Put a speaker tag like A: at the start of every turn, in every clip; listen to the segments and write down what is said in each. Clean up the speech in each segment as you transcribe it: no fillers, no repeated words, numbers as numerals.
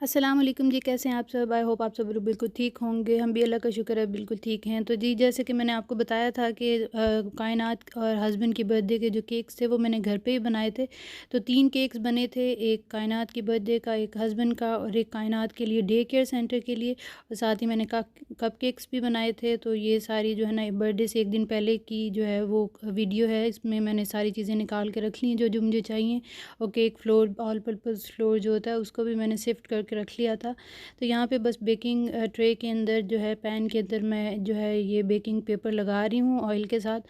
A: अस्सलाम वालेकुम जी, कैसे हैं आप सब? आई होप आप सब बिल्कुल ठीक होंगे। हम भी अल्लाह का शुक्र है बिल्कुल ठीक हैं। तो जी, जैसे कि मैंने आपको बताया था कि कायनात और हस्बैंड की बर्थडे के जो केक्स थे वो मैंने घर पे ही बनाए थे। तो 3 केक्स बने थे, एक कायनात की बर्थडे का, एक हस्बैंड का और एक कायनात के लिए डे केयर सेंटर के लिए, और साथ ही मैंने कप केक्स भी बनाए थे। तो ये सारी जो है ना बर्थडे से एक दिन पहले की जो है वो वीडियो है, इसमें मैंने सारी चीज़ें निकाल के रख ली हैं जो जो मुझे चाहिए। और cake floor, all purpose floor जो होता है उसको भी मैंने शिफ्ट करके रख लिया था। तो यहाँ पे बस बेकिंग ट्रे के अंदर जो है, पैन के अंदर मैं जो है ये बेकिंग पेपर लगा रही हूँ ऑयल के साथ।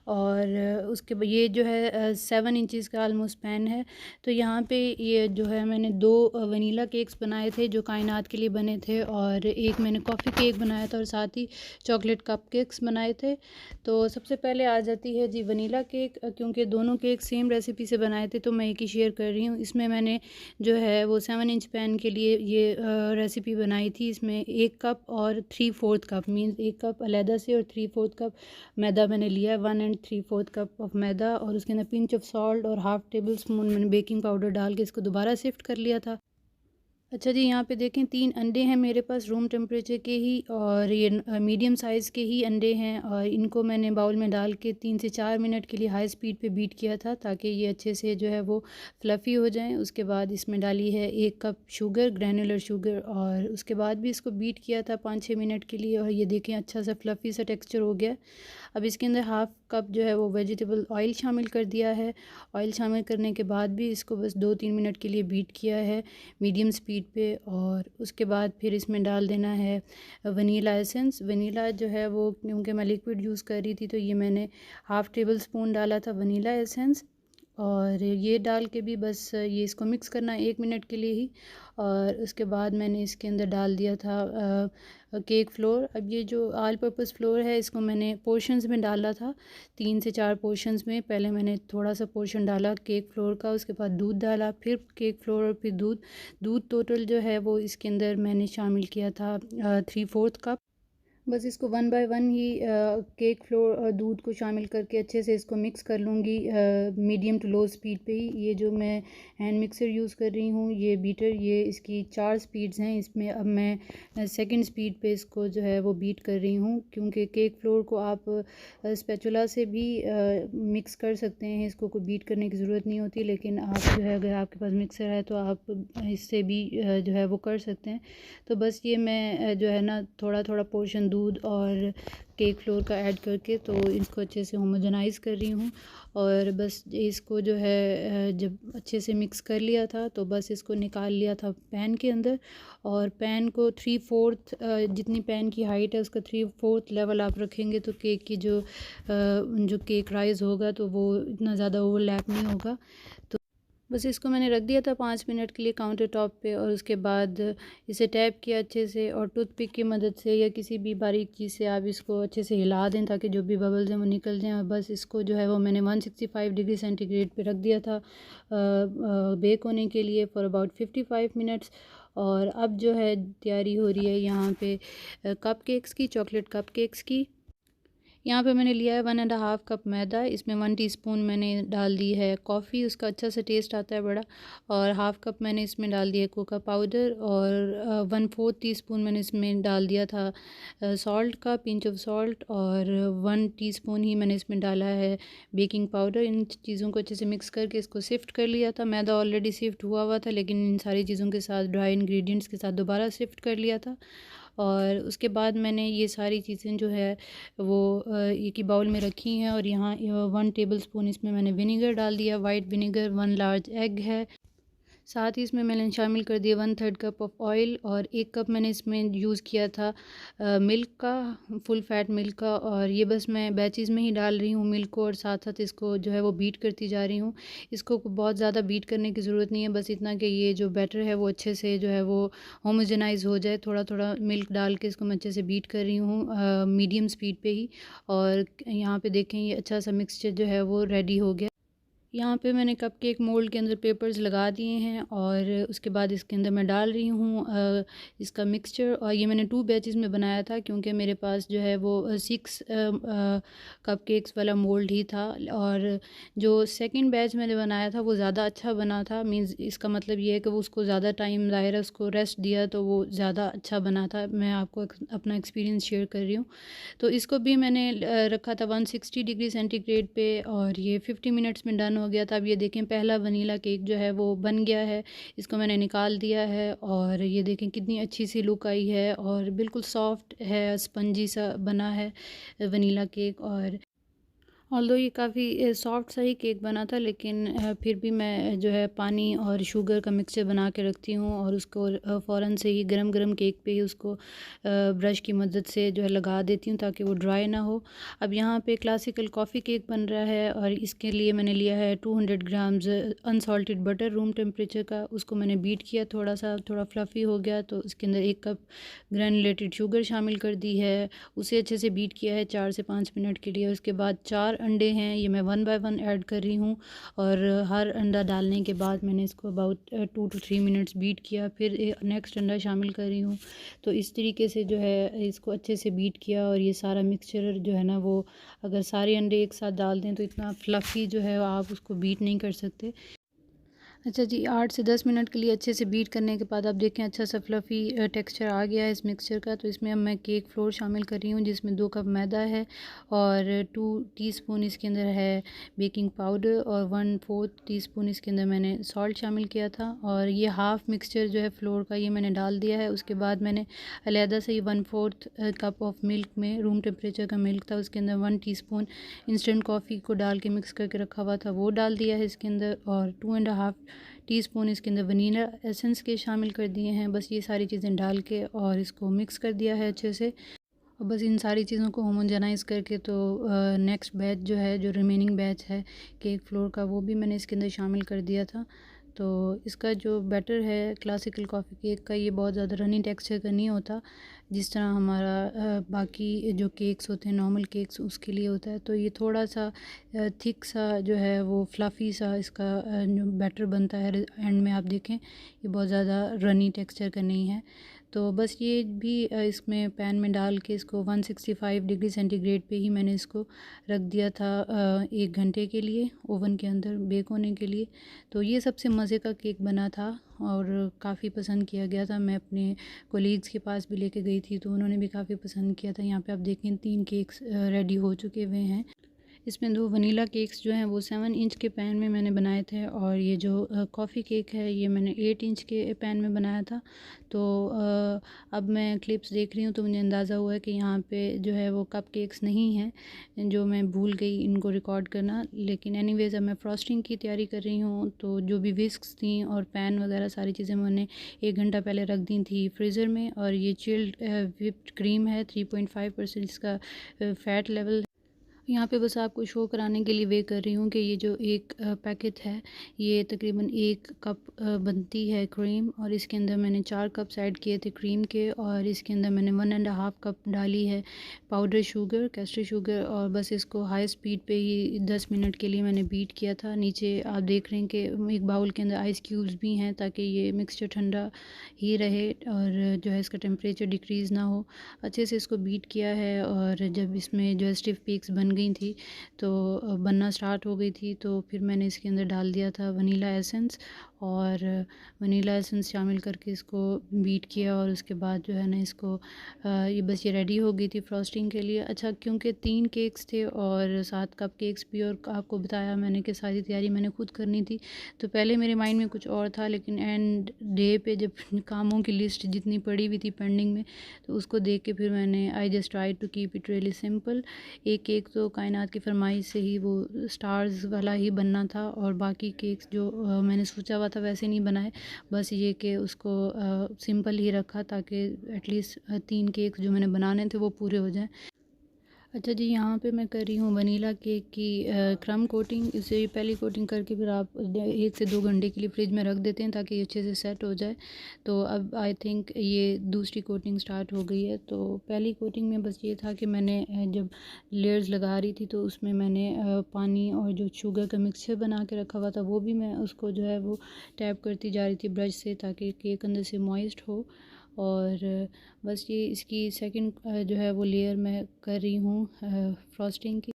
A: और उसके बाद ये जो है 7 इंचज़ का ऑलमोस्ट पैन है। तो यहाँ पे ये जो है मैंने 2 वनीला केक्स बनाए थे जो कायनात के लिए बने थे, और एक मैंने कॉफ़ी केक बनाया था और साथ ही चॉकलेट कप केक्स बनाए थे। तो सबसे पहले आ जाती है जी वनीला केक, क्योंकि दोनों केक सेम रेसिपी से बनाए थे तो मैं एक ही शेयर कर रही हूँ। इसमें मैंने जो है वो 7 इंच पैन के लिए ये रेसिपी बनाई थी। इसमें 1 कप और 3/4 कप, मीन्स 1 कप अलहदा से और 3/4 कप मैदा मैंने लिया है, 1 एंड 3/4 कप ऑफ मैदा, और उसके अंदर पिंच ऑफ सॉल्ट और हाफ़ टेबल स्पून मैंने बेकिंग पाउडर डाल के इसको दोबारा शिफ्ट कर लिया था। अच्छा जी, यहाँ पे देखें 3 अंडे हैं मेरे पास रूम टेम्परेचर के ही, और ये मीडियम साइज़ के ही अंडे हैं, और इनको मैंने बाउल में डाल के 3 से 4 मिनट के लिए हाई स्पीड पे बीट किया था ताकि ये अच्छे से जो है वो फ्लफ़ी हो जाएं। उसके बाद इसमें डाली है 1 कप शुगर, ग्रैनुलर शुगर, और उसके बाद भी इसको बीट किया था 5-6 मिनट के लिए, और ये देखें अच्छा सा फ्लफ़ी सा टेक्सचर हो गया। अब इसके अंदर हाफ़ कप जो है वो वेजिटेबल ऑयल शामिल कर दिया है। ऑयल शामिल करने के बाद भी इसको बस 2-3 मिनट के लिए बीट किया है मीडियम स्पीड पे, और उसके बाद फिर इसमें डाल देना है वनीला एसेंस। वनीला जो है वो, क्योंकि मैं लिक्विड यूज़ कर रही थी तो ये मैंने हाफ़ टेबल स्पून डाला था वनीला एसेंस, और ये डाल के भी बस ये इसको मिक्स करना है 1 मिनट के लिए ही। और उसके बाद मैंने इसके अंदर डाल दिया था केक फ्लोर। अब ये जो ऑल पर्पज़ फ्लोर है इसको मैंने पोर्शंस में डाला था, 3 से 4 पोर्शंस में। पहले मैंने थोड़ा सा पोर्शन डाला केक फ्लोर का, उसके बाद दूध डाला, फिर केक फ्लोर और फिर दूध। दूध टोटल जो है वो इसके अंदर मैंने शामिल किया था 3/4 कप। बस इसको one by one he cake floor और दूध को शामिल करके अच्छे से इसको मिक्स कर लूँगी मीडियम टू लो स्पीड पे ही। ये जो मैं हैंड मिक्सर यूज़ कर रही हूँ, ये बीटर, ये इसकी 4 स्पीड्स हैं। इसमें अब मैं सेकंड स्पीड पे इसको जो है वो बीट कर रही हूँ, क्योंकि केक फ्लोर को आप स्पैचुला से भी मिक्स कर सकते हैं, इसको कोई बीट करने की ज़रूरत नहीं होती। लेकिन आप जो है अगर आपके पास मिक्सर है तो आप इससे भी जो है वो कर सकते हैं। तो बस ये मैं जो है ना थोड़ा थोड़ा पोर्शन दूध और केक फ्लोर का ऐड करके तो इसको अच्छे से होमोजेनाइज़ कर रही हूँ। और बस इसको जो है जब अच्छे से मिक्स कर लिया था तो बस इसको निकाल लिया था पैन के अंदर, और पैन को 3/4 जितनी पैन की हाइट है उसका 3/4 लेवल आप रखेंगे तो केक की जो केक राइज़ होगा तो वो इतना ज़्यादा ओवरलैप नहीं होगा। तो बस इसको मैंने रख दिया था 5 मिनट के लिए काउंटर टॉप पे, और उसके बाद इसे टैप किया अच्छे से, और टूथपिक की मदद से या किसी भी बारीक चीज़ से आप इसको अच्छे से हिला दें ताकि जो भी बबल्स हैं वो निकल जाएं। और बस इसको जो है वो मैंने 165 डिग्री सेंटीग्रेड पे रख दिया था बेक होने के लिए फॉर अबाउट 55 मिनट्स। और अब जो है तैयारी हो रही है यहाँ पे कप केक्स की, चॉकलेट कप केक्स की। यहाँ पे मैंने लिया है 1.5 कप मैदा, इसमें 1 टीस्पून मैंने डाल दी है कॉफ़ी, उसका अच्छा सा टेस्ट आता है बड़ा, और हाफ़ कप मैंने इसमें डाल दिया कोका पाउडर, और 1/4 टीस्पून मैंने इसमें डाल दिया था सॉल्ट का, पिंच ऑफ सॉल्ट, और 1 टीस्पून ही मैंने इसमें डाला है बेकिंग पाउडर। इन चीज़ों को अच्छे से मिक्स करके इसको शिफ्ट कर लिया था। मैदा ऑलरेडी शिफ्ट हुआ हुआ था, लेकिन इन सारी चीज़ों के साथ, ड्राई इंग्रेडिएंट्स के साथ दोबारा शिफ्ट कर लिया था। और उसके बाद मैंने ये सारी चीज़ें जो है वो एक ही बाउल में रखी हैं, और यहाँ 1 टेबल स्पून इसमें मैंने विनेगर डाल दिया, वाइट विनेगर, 1 लार्ज एग है। साथ ही इसमें मैंने शामिल कर दिया 1/3 कप ऑफ ऑयल, और 1 कप मैंने इसमें यूज़ किया था मिल्क का, फुल फैट मिल्क का। और ये बस मैं बैचेज़ में ही डाल रही हूँ मिल्क को, और साथ साथ इसको जो है वो बीट करती जा रही हूँ। इसको बहुत ज़्यादा बीट करने की ज़रूरत नहीं है, बस इतना कि ये जो बैटर है वो अच्छे से जो है वो होमोजेनाइज़ हो जाए। थोड़ा थोड़ा मिल्क डाल के इसको मैं अच्छे से बीट कर रही हूँ मीडियम स्पीड पे ही। और यहाँ पे देखें ये अच्छा सा मिक्सचर जो है वो रेडी हो गया। यहाँ पे मैंने कपकेक मोल्ड के अंदर पेपर्स लगा दिए हैं और उसके बाद इसके अंदर मैं डाल रही हूँ इसका मिक्सचर। और ये मैंने 2 बैचेस में बनाया था क्योंकि मेरे पास जो है वो 6 कपकेक्स वाला मोल्ड ही था। और जो सेकंड बैच मैंने बनाया था वो ज़्यादा अच्छा बना था। मींस इसका मतलब ये है कि वो उसको ज़्यादा टाइम ज़ाहिर है उसको रेस्ट दिया तो वो ज़्यादा अच्छा बना था। मैं आपको अपना एक्सपीरियंस शेयर कर रही हूँ। तो इसको भी मैंने रखा था 160 डिग्री सेंटीग्रेड पे और ये 50 मिनट्स में डन हो गया था। अब ये देखें पहला वनीला केक जो है वो बन गया है। इसको मैंने निकाल दिया है और ये देखें कितनी अच्छी सी लुक आई है और बिल्कुल सॉफ्ट है, स्पंजी सा बना है वनीला केक। और ऑल्दो ये काफ़ी सॉफ्ट सा ही केक बना था, लेकिन फिर भी मैं जो है पानी और शुगर का मिक्सचर बना के रखती हूँ और उसको फ़ौरन से ही गरम गरम केक पे ही उसको ब्रश की मदद से जो है लगा देती हूँ ताकि वो ड्राई ना हो। अब यहाँ पे क्लासिकल कॉफ़ी केक बन रहा है और इसके लिए मैंने लिया है 200 grams unsalted butter room temperature का। उसको मैंने बीट किया, थोड़ा फ्लफ़ी हो गया तो उसके अंदर 1 कप ग्रैनुलेटेड शुगर शामिल कर दी है। उसे अच्छे से बीट किया है 4 से 5 मिनट के लिए। उसके बाद 4 अंडे हैं, ये मैं 1 बाय 1 ऐड कर रही हूँ और हर अंडा डालने के बाद मैंने इसको अबाउट 2 टू 3 मिनट्स बीट किया, फिर नेक्स्ट अंडा शामिल कर रही हूँ। तो इस तरीके से जो है इसको अच्छे से बीट किया और ये सारा मिक्सचर जो है ना वो अगर सारे अंडे एक साथ डाल दें तो इतना फ्लफ़ी जो है आप उसको बीट नहीं कर सकते। अच्छा जी, 8 से 10 मिनट के लिए अच्छे से बीट करने के बाद आप देखें अच्छा सा फ्लफ़ी टेक्सचर आ गया है इस मिक्सचर का। तो इसमें अब मैं केक फ्लोर शामिल कर रही हूँ जिसमें 2 कप मैदा है और 2 टीस्पून इसके अंदर है बेकिंग पाउडर और 1/4 टीस्पून इसके अंदर मैंने सॉल्ट शामिल किया था। और ये हाफ़ मिक्सचर जो है फ्लोर का ये मैंने डाल दिया है। उसके बाद मैंने अलहदा से ये 1/4 कप ऑफ मिल्क में रूम टेम्परेचर का मिल्क था उसके अंदर 1 टीस्पून इंस्टेंट कॉफ़ी को डाल के मिक्स करके रखा हुआ था वो डाल दिया है इसके अंदर और 2.5 टीस्पून इसके अंदर वनीला एसेंस के शामिल कर दिए हैं। बस ये सारी चीज़ें डाल के और इसको मिक्स कर दिया है अच्छे से। और बस इन सारी चीज़ों को होमोजेनाइज़ करके तो नेक्स्ट बैच जो है जो रिमेनिंग बैच है केक फ्लोर का वो भी मैंने इसके अंदर शामिल कर दिया था। तो इसका जो बैटर है क्लासिकल कॉफ़ी केक का ये बहुत ज़्यादा रनी टेक्सचर का नहीं होता जिस तरह हमारा बाकी जो केक्स होते हैं नॉर्मल केक्स उसके लिए होता है। तो ये थोड़ा सा थिक सा जो है वो फ्लफ़ी सा इसका जो बैटर बनता है एंड में आप देखें ये बहुत ज़्यादा रनी टेक्सचर का नहीं है। तो बस ये भी इसमें पैन में डाल के इसको 165 डिग्री सेंटीग्रेड पे ही मैंने इसको रख दिया था 1 घंटे के लिए ओवन के अंदर बेक होने के लिए। तो ये सबसे मज़े का केक बना था और काफ़ी पसंद किया गया था। मैं अपने कोलीग्स के पास भी लेके गई थी तो उन्होंने भी काफ़ी पसंद किया था। यहाँ पे आप देखें 3 केक्स रेडी हो चुके हुए हैं। इसमें 2 वनीला केक्स जो हैं वो 7 इंच के पैन में मैंने बनाए थे और ये जो कॉफ़ी केक है ये मैंने 8 इंच के पैन में बनाया था। तो अब मैं क्लिप्स देख रही हूँ तो मुझे अंदाज़ा हुआ है कि यहाँ पे जो है वो कप केक्स नहीं हैं जो मैं भूल गई इनको रिकॉर्ड करना। लेकिन एनीवेज़ अब मैं फ्रॉस्टिंग की तैयारी कर रही हूँ। तो जो भी विस्क्स थी और पैन वगैरह सारी चीज़ें मैंने 1 घंटा पहले रख दी थी फ्रीज़र में। और ये चिल्ड व्हिप्ड क्रीम है 3.5% इसका फ़ैट लेवल। यहाँ पे बस आपको शो कराने के लिए वे कर रही हूँ कि ये जो एक पैकेट है ये तकरीबन 1 कप बनती है क्रीम और इसके अंदर मैंने 4 कप्स ऐड किए थे क्रीम के और इसके अंदर मैंने 1.5 कप डाली है पाउडर शुगर कैस्टर शुगर और बस इसको हाई स्पीड पे ही 10 मिनट के लिए मैंने बीट किया था। नीचे आप देख रहे हैं कि एक बाउल के अंदर आइस क्यूब्स भी हैं ताकि ये मिक्सचर ठंडा ही रहे और जो है इसका टेम्परेचर डिक्रीज़ ना हो। अच्छे से इसको बीट किया है और जब इसमें जो है स्टिफ पीक्स बन गई थी तो बनना स्टार्ट हो गई थी तो फिर मैंने इसके अंदर डाल दिया था वनीला एसेंस और वनीला एसेंस शामिल करके इसको बीट किया और उसके बाद जो है ना इसको ये बस ये रेडी हो गई थी फ्रॉस्टिंग के लिए। अच्छा क्योंकि 3 केक्स थे और 7 कप केक्स भी और आपको बताया मैंने कि सारी तैयारी मैंने खुद करनी थी तो पहले मेरे माइंड में कुछ और था लेकिन एंड डे पे जब कामों की लिस्ट जितनी पड़ी हुई थी पेंडिंग में तो उसको देख के फिर मैंने I just try to keep it really simple. एक केक तो कायनात की फरमाइश से ही वो स्टार्स वाला ही बनना था और बाकी केक्स जो मैंने सोचा हुआ था वैसे नहीं बनाए। बस ये कि उसको सिंपल ही रखा ताकि एटलीस्ट 3 केक्स जो मैंने बनाने थे वो पूरे हो जाएं। अच्छा जी, यहाँ पे मैं कर रही हूँ वनीला केक की क्रम कोटिंग। इसे पहली कोटिंग करके फिर आप 1 से 2 घंटे के लिए फ्रिज में रख देते हैं ताकि ये अच्छे से सेट हो जाए। तो अब आई थिंक ये दूसरी कोटिंग स्टार्ट हो गई है। तो पहली कोटिंग में बस ये था कि मैंने जब लेयर्स लगा रही थी तो उसमें मैंने पानी और जो शुगर का मिक्सचर बना के रखा हुआ था वो भी मैं उसको जो है वो टैप करती जा रही थी ब्रश से, ताकि केक अंदर से मॉइस्ट हो। और बस ये इसकी सेकंड जो है वो लेयर मैं कर रही हूँ फ्रॉस्टिंग की।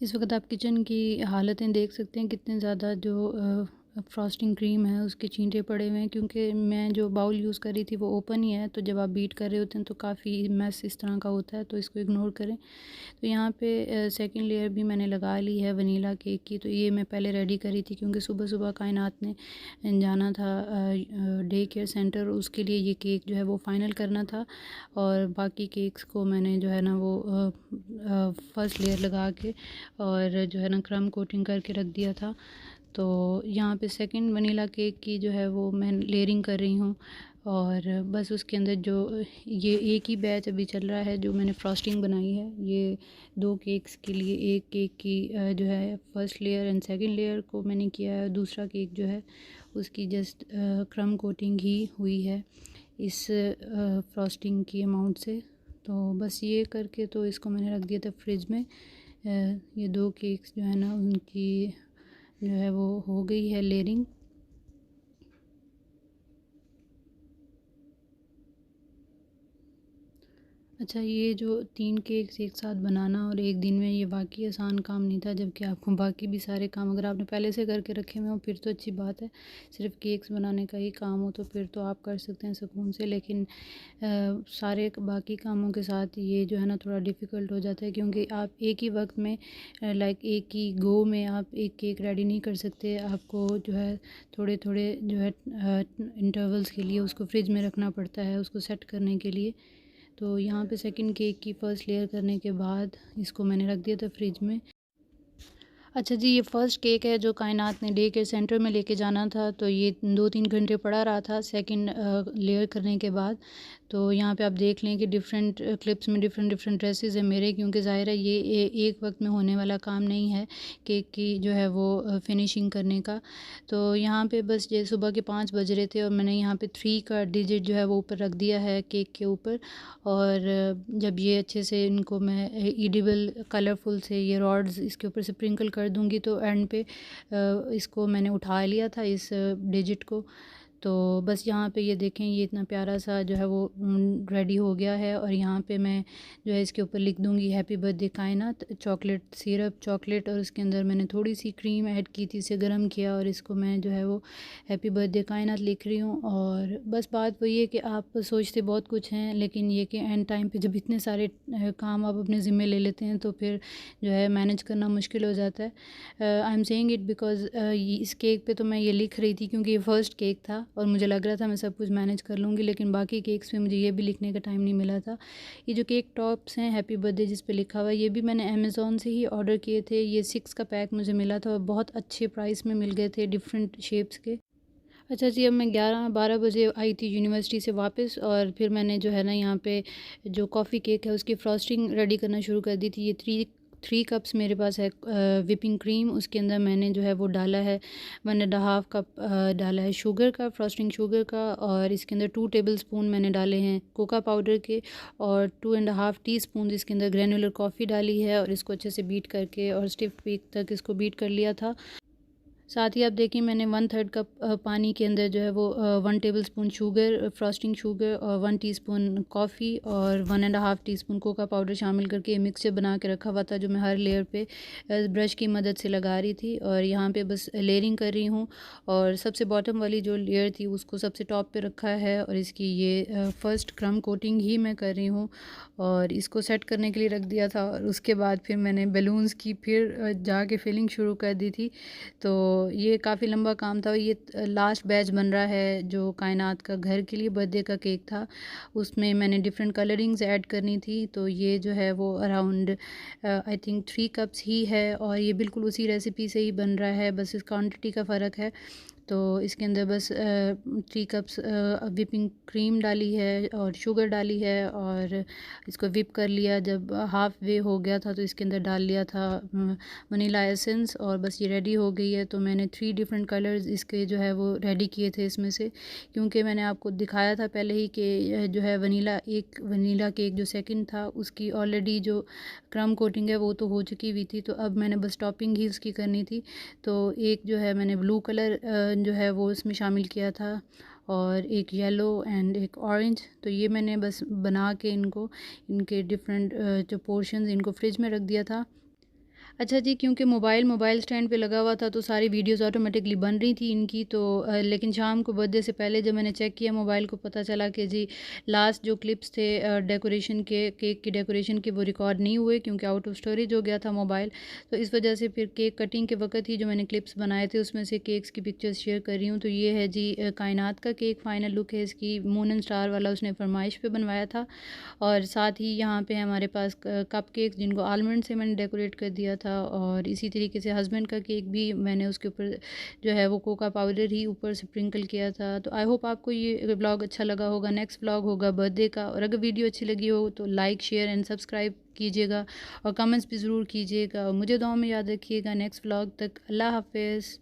A: इस वक्त आप किचन की हालतें देख सकते हैं, कितने ज़्यादा जो फ्रॉस्टिंग क्रीम है उसके छींटे पड़े हुए हैं, क्योंकि मैं जो बाउल यूज़ कर रही थी वो ओपन ही है। तो जब आप बीट कर रहे होते हैं तो काफ़ी मैस इस तरह का होता है, तो इसको इग्नोर करें। तो यहाँ पे सेकंड लेयर भी मैंने लगा ली है वनीला केक की। तो ये मैं पहले रेडी करी थी क्योंकि सुबह सुबह कायनात ने जाना था डे केयर सेंटर, उसके लिए ये केक जो है वो फ़ाइनल करना था। और बाकी केक्स को मैंने जो है ना वो फर्स्ट लेयर लगा के और जो है ना क्रम कोटिंग करके रख दिया था। तो यहाँ पे सेकंड वनीला केक की जो है वो मैं लेयरिंग कर रही हूँ। और बस उसके अंदर जो ये एक ही बैच अभी चल रहा है जो मैंने फ्रॉस्टिंग बनाई है, ये 2 केक्स के लिए। एक केक की जो है first layer and second layer को मैंने किया है, दूसरा केक जो है उसकी जस्ट क्रम कोटिंग ही हुई है इस फ्रॉस्टिंग की अमाउंट से। तो बस ये करके तो इसको मैंने रख दिया था फ्रिज में। ये 2 केक्स जो है ना उनकी जो है वो हो गई है लेयरिंग। अच्छा, ये जो 3 केक्स एक साथ बनाना और एक दिन में, ये वाक़ई आसान काम नहीं था, जबकि आपको बाकी भी सारे काम अगर आपने पहले से करके रखे हुए हों फिर तो अच्छी बात है। सिर्फ़ केक्स बनाने का ही काम हो तो फिर तो आप कर सकते हैं सुकून से, लेकिन सारे बाकी कामों के साथ ये जो है ना थोड़ा डिफ़िकल्ट हो जाता है, क्योंकि आप एक ही वक्त में लाइक एक ही गो में आप एक केक रेडी नहीं कर सकते। आपको जो है थोड़े थोड़े जो है इंटरवल्स के लिए उसको फ्रिज में रखना पड़ता है उसको सेट करने के लिए। तो यहाँ पे सेकंड केक की फ़र्स्ट लेयर करने के बाद इसको मैंने रख दिया था फ्रिज में। अच्छा जी, ये फ़र्स्ट केक है जो कायनात ने डे केयर सेंटर में लेके जाना था, तो ये 2-3 घंटे पड़ा रहा था सेकंड लेयर करने के बाद। तो यहाँ पे आप देख लें कि डिफरेंट क्लिप्स में डिफरेंट डिफरेंट ड्रेसेस हैं मेरे, क्योंकि ज़ाहिर है ये एक वक्त में होने वाला काम नहीं है केक की जो है वो फिनिशिंग करने का। तो यहाँ पे बस ये सुबह के 5 बज रहे थे और मैंने यहाँ पे 3 का डिजिट जो है वो ऊपर रख दिया है केक के ऊपर। और जब ये अच्छे से इनको मैं ईडिबल कलरफुल से ये रॉड्स इसके ऊपर स्प्रिंकल कर दूँगी तो एंड पे इसको मैंने उठा लिया था इस डिजिट को। तो बस यहाँ पे ये देखें, ये इतना प्यारा सा जो है वो रेडी हो गया है। और यहाँ पे मैं जो है इसके ऊपर लिख दूँगी हैप्पी बर्थडे कायनात, चॉकलेट सिरप चॉकलेट, और उसके अंदर मैंने थोड़ी सी क्रीम ऐड की थी, इसे गर्म किया और इसको मैं जो है वो हैप्पी बर्थडे कायनात लिख रही हूँ। और बस बात वही है कि आप सोचते बहुत कुछ हैं, लेकिन ये कि एंड टाइम पे जब इतने सारे काम आप अपने ज़िम्मे ले लेते हैं तो फिर जो है मैनेज करना मुश्किल हो जाता है। I am saying it because इस केक पे तो मैं ये लिख रही थी क्योंकि ये फ़र्स्ट केक था और मुझे लग रहा था मैं सब कुछ मैनेज कर लूँगी, लेकिन बाकी केक्स पे मुझे ये भी लिखने का टाइम नहीं मिला था। ये जो केक टॉप्स हैं हैप्पी बर्थडे जिस पे लिखा हुआ है, ये भी मैंने अमेज़न से ही ऑर्डर किए थे। ये 6 का पैक मुझे मिला था और बहुत अच्छे प्राइस में मिल गए थे डिफरेंट शेप्स के। अच्छा जी, अब मैं 11-12 बजे आई थी यूनिवर्सिटी से वापस, और फिर मैंने जो है ना यहाँ पे जो कॉफ़ी केक है उसकी फ्रॉस्टिंग रेडी करना शुरू कर दी थी। ये थ्री थ्री कप्स मेरे पास है विपिंग क्रीम, उसके अंदर मैंने जो है वो डाला है 1.5 कप डाला है शुगर का, फ्रॉस्टिंग शुगर का, और इसके अंदर 2 टेबलस्पून मैंने डाले हैं कोका पाउडर के, और 2.5 टीस्पून इसके अंदर ग्रैनुलर कॉफ़ी डाली है, और इसको अच्छे से बीट करके और स्टिफ पीक तक इसको बीट कर लिया था। साथ ही आप देखिए मैंने 1/3 कप पानी के अंदर जो है वो 1 टेबलस्पून शुगर फ्रॉस्टिंग शुगर और 1 टीस्पून कॉफ़ी और 1.5 टीस्पून कोका पाउडर शामिल करके मिक्सचर बना के रखा हुआ था, जो मैं हर लेयर पे ब्रश की मदद से लगा रही थी। और यहाँ पे बस लेयरिंग कर रही हूँ, और सबसे बॉटम वाली जो लेयर थी उसको सबसे टॉप पे रखा है, और इसकी ये फर्स्ट क्रम कोटिंग ही मैं कर रही हूँ और इसको सेट करने के लिए रख दिया था। और उसके बाद फिर मैंने बैलून्स की फिर जाके फिलिंग शुरू कर दी थी। तो ये काफ़ी लंबा काम था। ये लास्ट बैच बन रहा है जो कायनात का घर के लिए बर्थडे का केक था, उसमें मैंने डिफरेंट कलरिंग्स ऐड करनी थी। तो ये जो है वो अराउंड आई थिंक 3 कप्स ही है, और ये बिल्कुल उसी रेसिपी से ही बन रहा है, बस इस क्वांटिटी का फ़र्क है। तो इसके अंदर बस 3 कप्स व्हिपिंग क्रीम डाली है और शुगर डाली है और इसको व्हिप कर लिया। जब हाफ़ वे हो गया था तो इसके अंदर डाल लिया था वनीला एसेंस और बस ये रेडी हो गई है। तो मैंने 3 डिफरेंट कलर्स इसके जो है वो रेडी किए थे इसमें से, क्योंकि मैंने आपको दिखाया था पहले ही कि जो है वनीला केक जो सेकंड था उसकी ऑलरेडी जो क्रम कोटिंग है वो तो हो चुकी हुई थी, तो अब मैंने बस टॉपिंग ही उसकी करनी थी। तो एक जो है मैंने ब्लू कलर जो है वो इसमें शामिल किया था और एक येलो एंड एक ऑरेंज। तो ये मैंने बस बना के इनके डिफरेंट जो पोर्शंस इनको फ्रिज में रख दिया था। अच्छा जी, क्योंकि मोबाइल स्टैंड पे लगा हुआ था तो सारी वीडियोस ऑटोमेटिकली बन रही थी इनकी। तो लेकिन शाम को बर्थडे से पहले जब मैंने चेक किया मोबाइल को, पता चला कि जी लास्ट जो क्लिप्स थे डेकोरेशन के, केक की डेकोरेशन के, वो रिकॉर्ड नहीं हुए क्योंकि आउट ऑफ स्टोरेज हो गया था मोबाइल। तो इस वजह से फिर केक कटिंग के वक्त ही जो मैंने क्लिप्स बनाए थे उसमें से केक्स की पिक्चर्स शेयर कर रही हूँ। तो ये है जी कायनात का केक, फाइनल लुक है इसकी। मून एंड स्टार वाला उसने फरमाइश पे बनवाया था। और साथ ही यहाँ पे हमारे पास कप केक्स जिनको आलमंड से मैंने डेकोरेट कर दिया था। और इसी तरीके से हस्बैंड का केक भी मैंने उसके ऊपर जो है वो कोका पाउडर ही ऊपर स्प्रिंकल किया था। तो आई होप आपको ये व्लॉग अच्छा लगा होगा। नेक्स्ट व्लॉग होगा बर्थडे का, और अगर वीडियो अच्छी लगी हो तो लाइक शेयर एंड सब्सक्राइब कीजिएगा और कमेंट्स भी ज़रूर कीजिएगा और मुझे दुआ में याद रखिएगा। नेक्स्ट व्लॉग तक अल्लाह हाफिज़।